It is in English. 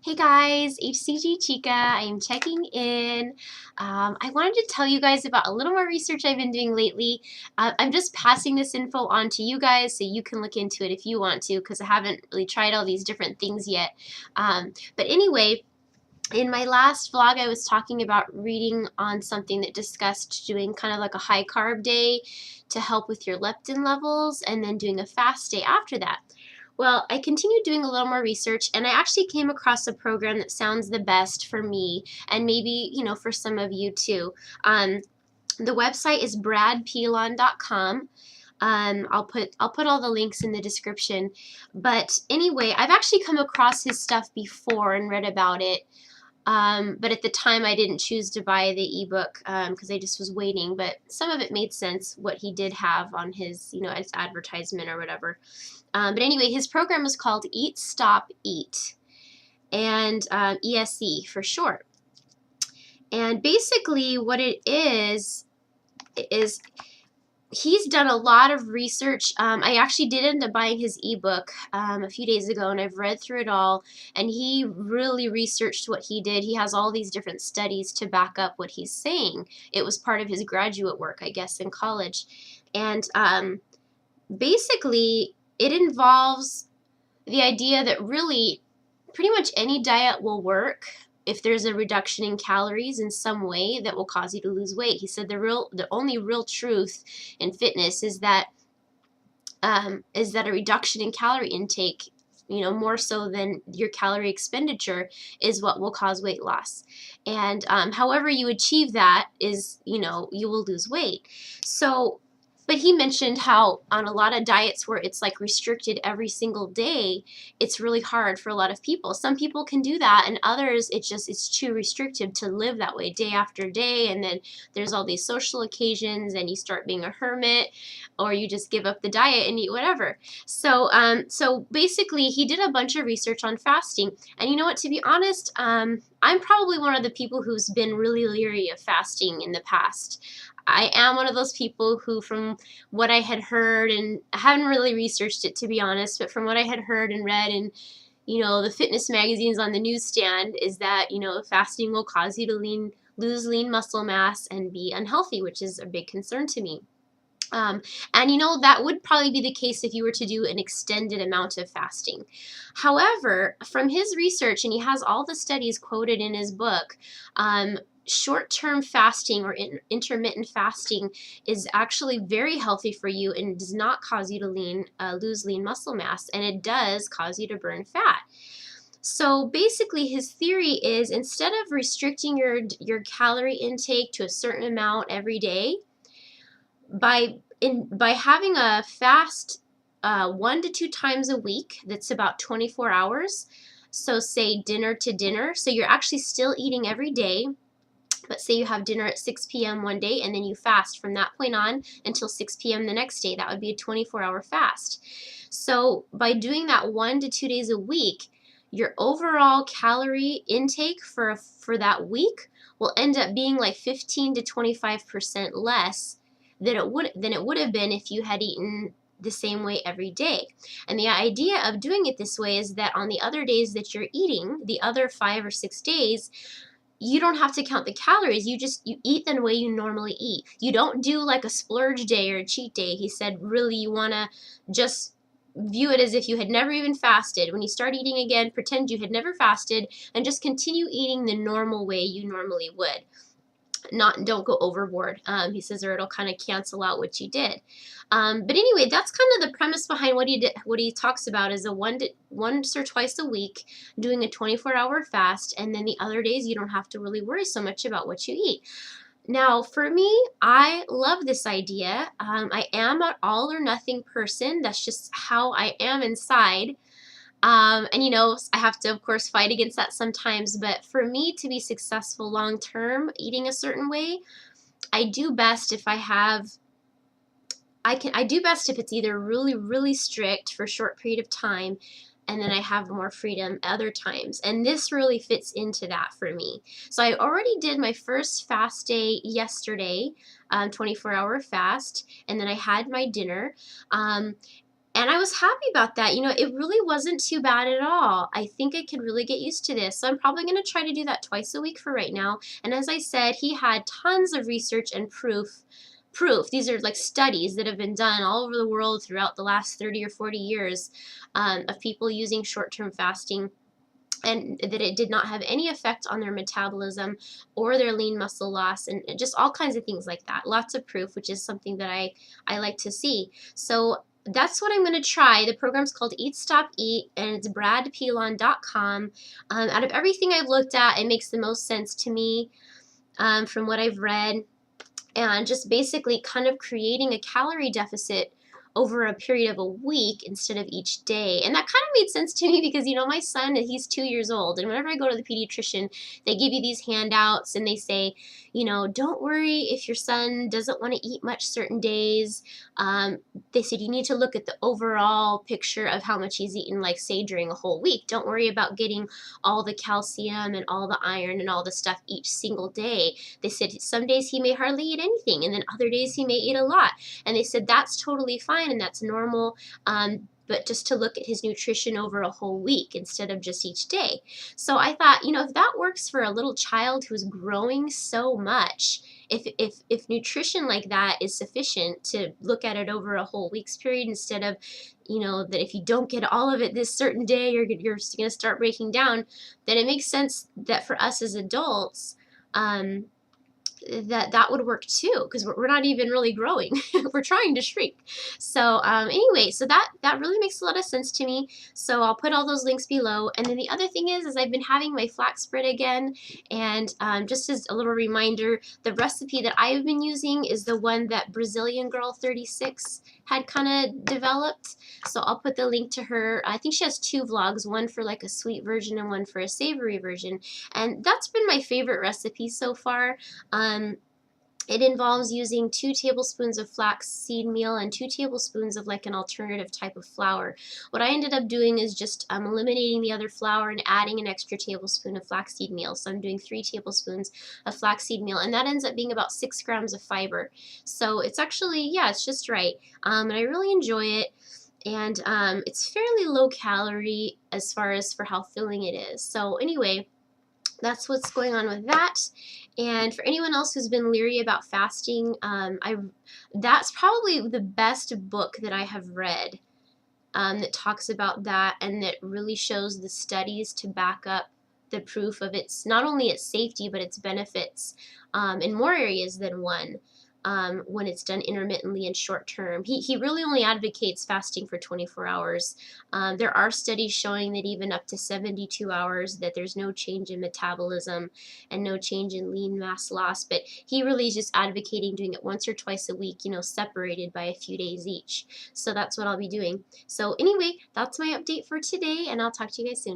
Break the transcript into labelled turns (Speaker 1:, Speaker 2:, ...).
Speaker 1: Hey guys, HCGChica. I am checking in. I wanted to tell you guys about a little more research I've been doing lately. I'm just passing this info on to you guys so you can look into it if you want to, because I haven't really tried all these different things yet. But anyway, in my last vlog I was talking about reading on something that discussed doing kind of like a high carb day to help with your leptin levels and then doing a fast day after that. Well, I continued doing a little more research and I actually came across a program that sounds the best for me and maybe, for some of you too. The website is bradpilon.com. I'll put all the links in the description. But anyway, I've actually come across his stuff before and read about it. But at the time I didn't choose to buy the ebook because I just was waiting, but some of it made sense what he did have on his, as advertisement or whatever. But anyway, his program was called Eat, Stop, Eat, and ESE for short. And basically what it is he's done a lot of research. I actually did end up buying his ebook a few days ago, and I've read through it all, and he really researched what he did. He has all these different studies to back up what he's saying. It was part of his graduate work, I guess, in college. And basically it involves the idea that really pretty much any diet will work if there's a reduction in calories in some way that will cause you to lose weight. He said the only real truth in fitness is that a reduction in calorie intake, more so than your calorie expenditure, is what will cause weight loss. And however you achieve that is, you will lose weight. So, but he mentioned how on a lot of diets where it's like restricted every single day, it's really hard for a lot of people. Some people can do that, and others it's too restrictive to live that way day after day, and then there's all these social occasions and you start being a hermit, or you just give up the diet and eat whatever. So so basically he did a bunch of research on fasting, and you know what, to be honest, I'm probably one of the people who's been really leery of fasting in the past. I am one of those people who, from what I had heard, and I haven't really researched it to be honest, but from what I had heard and read in, the fitness magazines on the newsstand, is that, fasting will cause you to lose lean muscle mass and be unhealthy, which is a big concern to me. And that would probably be the case if you were to do an extended amount of fasting. However, from his research, and he has all the studies quoted in his book, short-term fasting or intermittent fasting is actually very healthy for you and does not cause you to lose lean muscle mass, and it does cause you to burn fat. So basically his theory is, instead of restricting your calorie intake to a certain amount every day, by having a fast 1 to 2 times a week that's about 24 hours, so say dinner to dinner, so you're actually still eating every day, but say you have dinner at 6 p.m. one day and then you fast from that point on until 6 p.m. the next day. That would be a 24-hour fast. So by doing that 1 to 2 days a week, your overall calorie intake for that week will end up being like 15 to 25% less than it would have been if you had eaten the same way every day. And the idea of doing it this way is that on the other days that you're eating, the other 5 or 6 days, you don't have to count the calories. You eat the way you normally eat. You don't do like a splurge day or a cheat day. He said really you want to just view it as if you had never even fasted. When you start eating again, pretend you had never fasted and just continue eating the normal way you normally would. Don't go overboard, he says, or it'll kind of cancel out what you did. But anyway, that's kind of the premise behind what he did. What he talks about is once or twice a week doing a 24-hour fast, and then the other days you don't have to really worry so much about what you eat. Now, for me, I love this idea. I am an all or nothing person. That's just how I am inside. And I have to, of course, fight against that sometimes, but for me to be successful long term eating a certain way, I do best if I do best if it's either really, really strict for a short period of time, and then I have more freedom other times. And this really fits into that for me. So I already did my first fast day yesterday, 24-hour fast, and then I had my dinner. And I was happy about that. You know, it really wasn't too bad at all. I think I could really get used to this. So I'm probably going to try to do that twice a week for right now. And as I said, he had tons of research and proof. These are like studies that have been done all over the world throughout the last 30 or 40 years of people using short-term fasting, and that it did not have any effect on their metabolism or their lean muscle loss, and just all kinds of things like that. Lots of proof, which is something that I like to see. So that's what I'm going to try. The program's called Eat Stop Eat, and it's bradpilon.com. Out of everything I've looked at, it makes the most sense to me from what I've read, and just basically kind of creating a calorie deficit over a period of a week instead of each day. And that kind of made sense to me because, you know, my son, he's 2 years old, and whenever I go to the pediatrician, they give you these handouts and they say, you know, don't worry if your son doesn't want to eat much certain days. They said you need to look at the overall picture of how much he's eaten, like say during a whole week. Don't worry about getting all the calcium and all the iron and all the stuff each single day. They said some days he may hardly eat anything, and then other days he may eat a lot. And they said that's totally fine and that's normal, but just to look at his nutrition over a whole week instead of just each day. So I thought, you know, if that works for a little child who's growing so much, if nutrition like that is sufficient to look at it over a whole week's period instead of, you know, that if you don't get all of it this certain day, you're going to start breaking down, then it makes sense that for us as adults, that would work too, because we're not even really growing. We're trying to shrink. So anyway, so that really makes a lot of sense to me. So I'll put all those links below. And then the other thing is I've been having my Flaxbread again, and just as a little reminder, the recipe that I've been using is the one that Brazilian Girl 36 had kind of developed. So I'll put the link to her. I think she has 2 vlogs, one for like a sweet version and one for a savory version. And that's been my favorite recipe so far. It involves using 2 tablespoons of flaxseed meal and 2 tablespoons of like an alternative type of flour. What I ended up doing is just eliminating the other flour and adding an extra tablespoon of flaxseed meal. So I'm doing 3 tablespoons of flaxseed meal, and that ends up being about 6 grams of fiber. So it's actually, yeah, it's just right. And I really enjoy it. And it's fairly low calorie as far as for how filling it is. So anyway, that's what's going on with that. And for anyone else who's been leery about fasting, that's probably the best book that I have read that talks about that and that really shows the studies to back up the proof of its, not only its safety, but its benefits in more areas than one. When it's done intermittently and short term. He really only advocates fasting for 24 hours. There are studies showing that even up to 72 hours that there's no change in metabolism and no change in lean mass loss, but he really is just advocating doing it once or twice a week, you know, separated by a few days each. So that's what I'll be doing. So anyway, that's my update for today, and I'll talk to you guys soon.